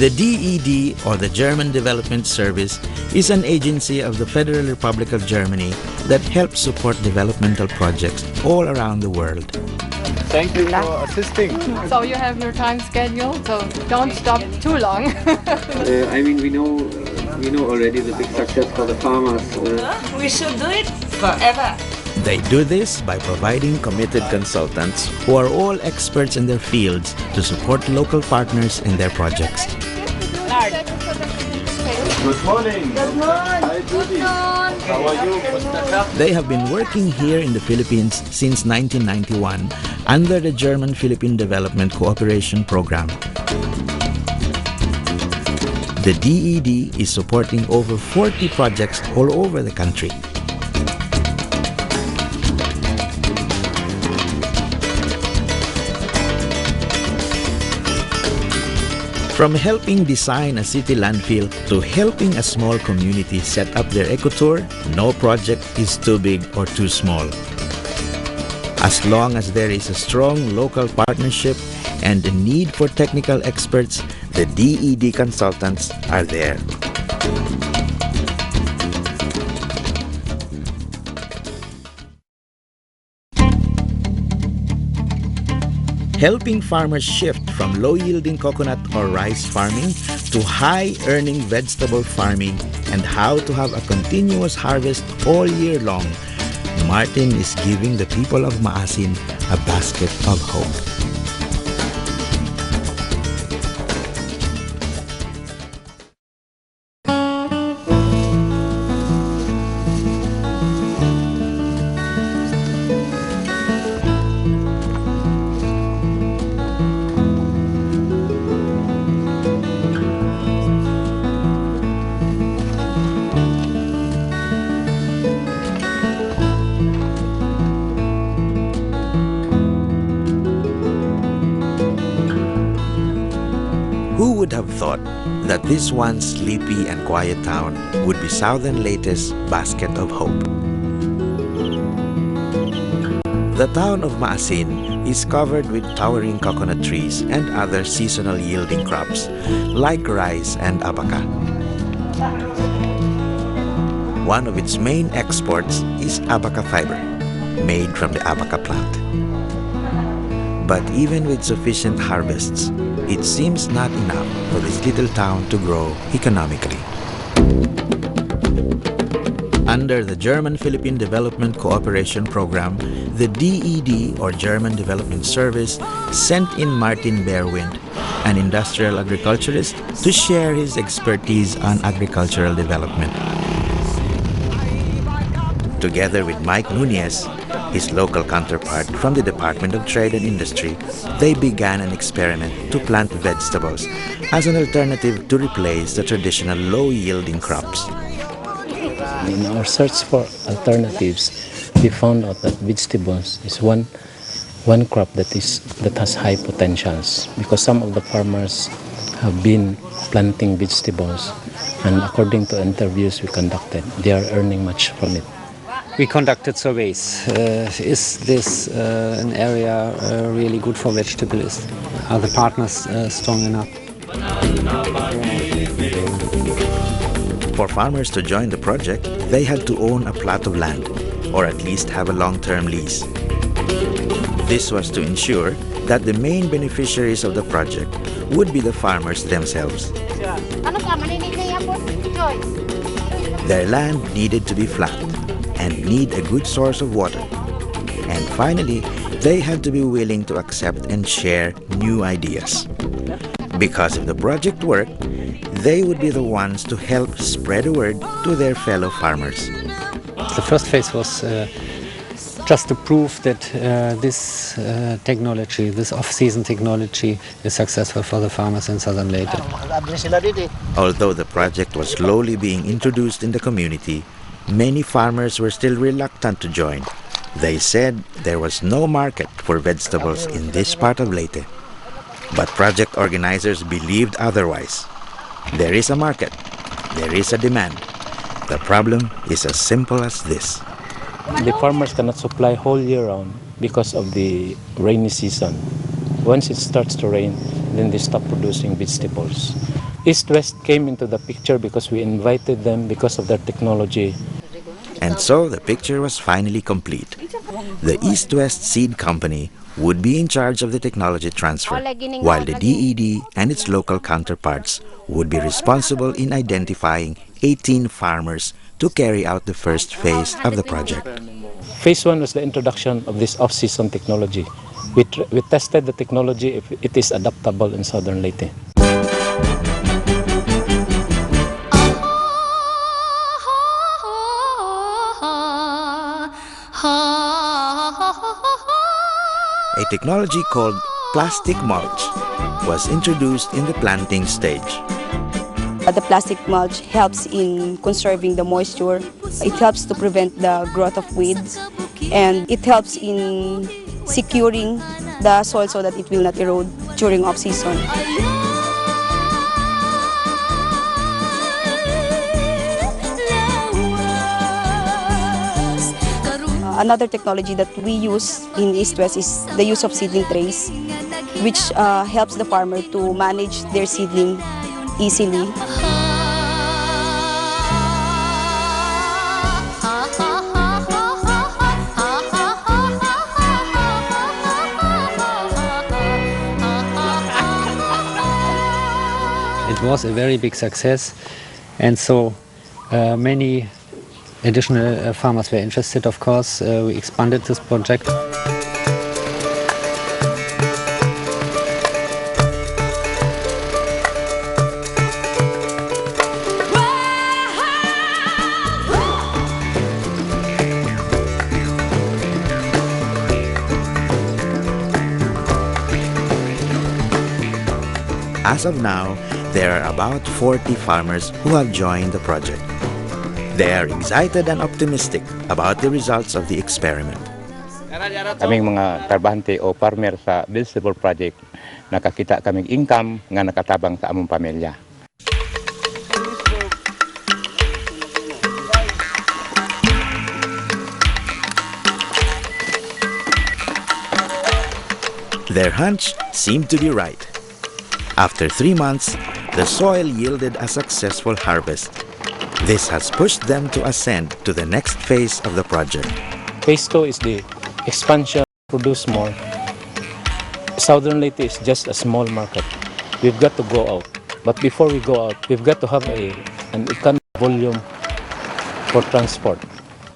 The DED, or the German Development Service, is an agency of the Federal Republic of Germany that helps support developmental projects all around the world. Thank you for assisting. So you have your time schedule, so don't stop too long. I mean, we know already the big success for the farmers. We should do it forever. They do this by providing committed consultants who are all experts in their fields to support local partners in their projects. Good morning. Good morning. Hi, Judy. How are you? They have been working here in the Philippines since 1991 under the German-Philippine Development Cooperation Program. The DED is supporting over 40 projects all over the country. From helping design a city landfill to helping a small community set up their ecotour, no project is too big or too small. As long as there is a strong local partnership and the need for technical experts, the DED consultants are there. Helping farmers shift from low-yielding coconut or rice farming to high-earning vegetable farming and how to have a continuous harvest all year long, Martin is giving the people of Maasin a basket of hope. Who would have thought that this once sleepy and quiet town would be Southern Leyte's basket of hope? The town of Maasin is covered with towering coconut trees and other seasonal yielding crops like rice and abaca. One of its main exports is abaca fiber, made from the abaca plant. But even with sufficient harvests, it seems not enough for this little town to grow economically. Under the German-Philippine Development Cooperation Program, the DED, or German Development Service, sent in Martin Bearwind, an industrial agriculturist, to share his expertise on agricultural development. Together with Mike Nunez, his local counterpart from the Department of Trade and Industry, they began an experiment to plant vegetables as an alternative to replace the traditional low-yielding crops. In our search for alternatives, we found out that vegetables is one crop that has high potentials, because some of the farmers have been planting vegetables, and according to interviews we conducted, they are earning much from it. We conducted surveys. Is this an area really good for vegetables? Are the partners strong enough? For farmers to join the project, they had to own a plot of land, or at least have a long-term lease. This was to ensure that the main beneficiaries of the project would be the farmers themselves. Their land needed to be flat and need a good source of water. And finally, they had to be willing to accept and share new ideas. Because if the project worked, they would be the ones to help spread the word to their fellow farmers. The first phase was just to prove that this technology, this off-season technology, is successful for the farmers in Southern Leyte. Although the project was slowly being introduced in the community, many farmers were still reluctant to join. They said there was no market for vegetables in this part of Leyte. But project organizers believed otherwise. There is a market. There is a demand. The problem is as simple as this. The farmers cannot supply whole year round because of the rainy season. Once it starts to rain, then they stop producing vegetables. East-West came into the picture because we invited them because of their technology. And so the picture was finally complete. The East-West Seed Company would be in charge of the technology transfer, while the DED and its local counterparts would be responsible in identifying 18 farmers to carry out the first phase of the project. Phase 1 was the introduction of this off-season technology. We tested the technology if it is adaptable in Southern Leyte. A technology called plastic mulch was introduced in the planting stage. The plastic mulch helps in conserving the moisture. It helps to prevent the growth of weeds, and it helps in securing the soil so that it will not erode during off-season. Another technology that we use in East-West is the use of seedling trays, which helps the farmer to manage their seedling easily. It was a very big success, and so many additional farmers were interested, of course. We expanded this project. As of now, there are about 40 farmers who have joined the project. They are excited and optimistic about the results of the experiment. Kaming mga trabahante o farmer sa vegetable project, nakakita kaming income nga nakatabang sa among pamilya. Their hunch seemed to be right. After 3 months, the soil yielded a successful harvest. This has pushed them to ascend to the next phase of the project. Phase 2 is the expansion, produce more. Southern Leyte is just a small market. We've got to go out. But before we go out, we've got to have an economic volume for transport.